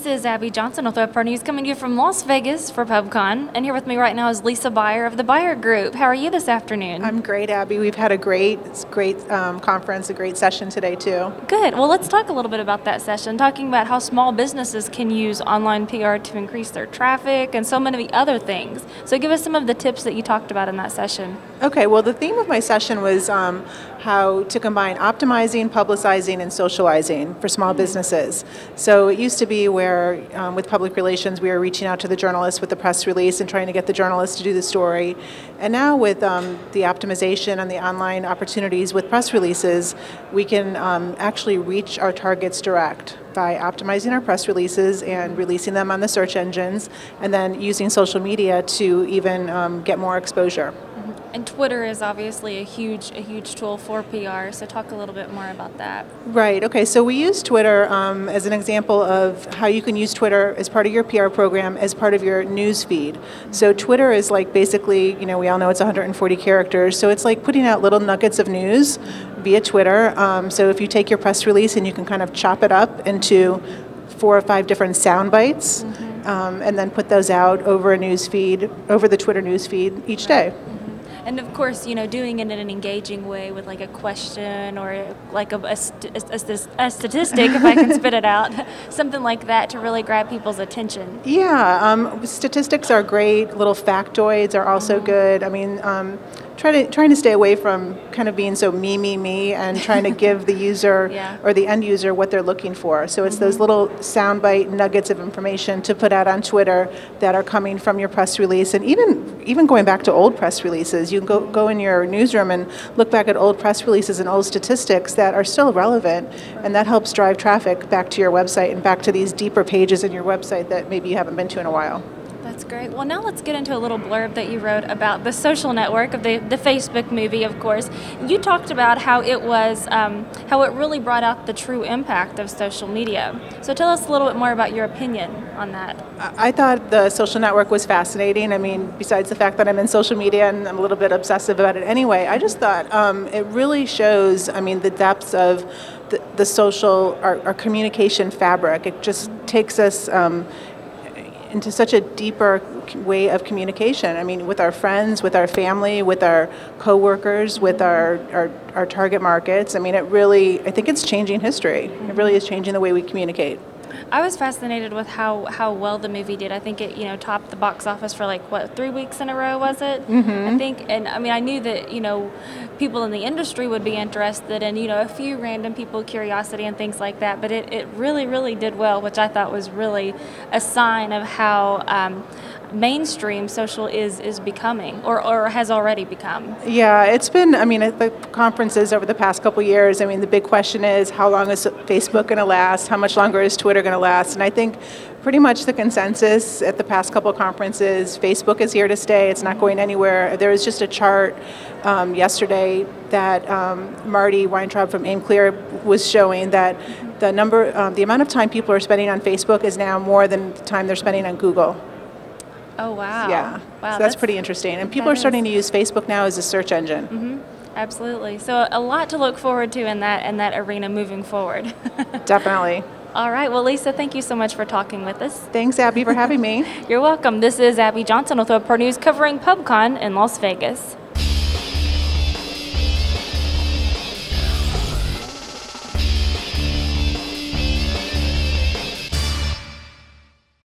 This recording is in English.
This is Abby Johnson with Web News coming to you from Las Vegas for PubCon. And here with me right now is Lisa Beyer of the Beyer Group. How are you this afternoon? I'm great, Abby. We've had a great conference, a great session today, too. Good. Well, let's talk a little bit about that session, talking about how small businesses can use online PR to increase their traffic and so many other things. So give us some of the tips that you talked about in that session. Okay, well, the theme of my session was how to combine optimizing, publicizing, and socializing for small businesses. So it used to be where, with public relations, we were reaching out to the journalists with the press release and trying to get the journalists to do the story. And now with the optimization and the online opportunities with press releases, we can actually reach our targets direct by optimizing our press releases and releasing them on the search engines, and then using social media to even get more exposure. And Twitter is obviously a huge tool for PR, so talk a little bit more about that. Right, okay, so we use Twitter as an example of how you can use Twitter as part of your PR program, as part of your news feed. So Twitter is like basically, we all know it's 140 characters, so it's like putting out little nuggets of news via Twitter. So if you take your press release and you can kind of chop it up into 4 or 5 different sound bites, and then put those out over a news feed, over the Twitter news feed each day. And of course, doing it in an engaging way with like a question or like a statistic, if I can spit it out, something like that to really grab people's attention. Yeah, statistics are great. Little factoids are also good. I mean, trying to stay away from kind of being so me, and trying to give the user or the end user what they're looking for. So it's those little soundbite nuggets of information to put out on Twitter that are coming from your press release, and even going back to old press releases. You can go in your newsroom and look back at old press releases and old statistics that are still relevant, and that helps drive traffic back to your website and back to these deeper pages in your website that maybe you haven't been to in a while. That's great. Well, now let's get into a little blurb that you wrote about the social network of the Facebook movie, of course. You talked about how it was, how it really brought out the true impact of social media. So tell us a little bit more about your opinion on that. I thought the social network was fascinating. I mean, besides the fact that I'm in social media and I'm a little bit obsessive about it anyway, I just thought it really shows, the depths of the social, our communication fabric. It just takes us into such a deeper way of communication. I mean, with our friends, with our family, with our coworkers, with our target markets. I mean, I think it's changing history. It really is changing the way we communicate. I was fascinated with how well the movie did. I think it topped the box office for 3 weeks in a row, was it? I think, and I knew that people in the industry would be interested in a few random people, curiosity and things like that. But it really did well, which I thought was really a sign of how mainstream social is becoming, or has already become. Yeah, it's been, at the conferences over the past couple years, the big question is, how long is Facebook going to last? How much longer is Twitter going to last? And I think pretty much the consensus at the past couple of conferences, Facebook is here to stay. It's not going anywhere. There was just a chart yesterday that Marty Weintraub from AimClear was showing that the amount of time people are spending on Facebook is now more than the time they're spending on Google. Oh, wow. Yeah, wow, so that's pretty interesting. And people are starting to use Facebook now as a search engine. Absolutely. So a lot to look forward to in that arena moving forward. Definitely. All right. Well, Lisa, thank you so much for talking with us. Thanks, Abby, for having me. You're welcome. This is Abby Johnson with Web News covering PubCon in Las Vegas.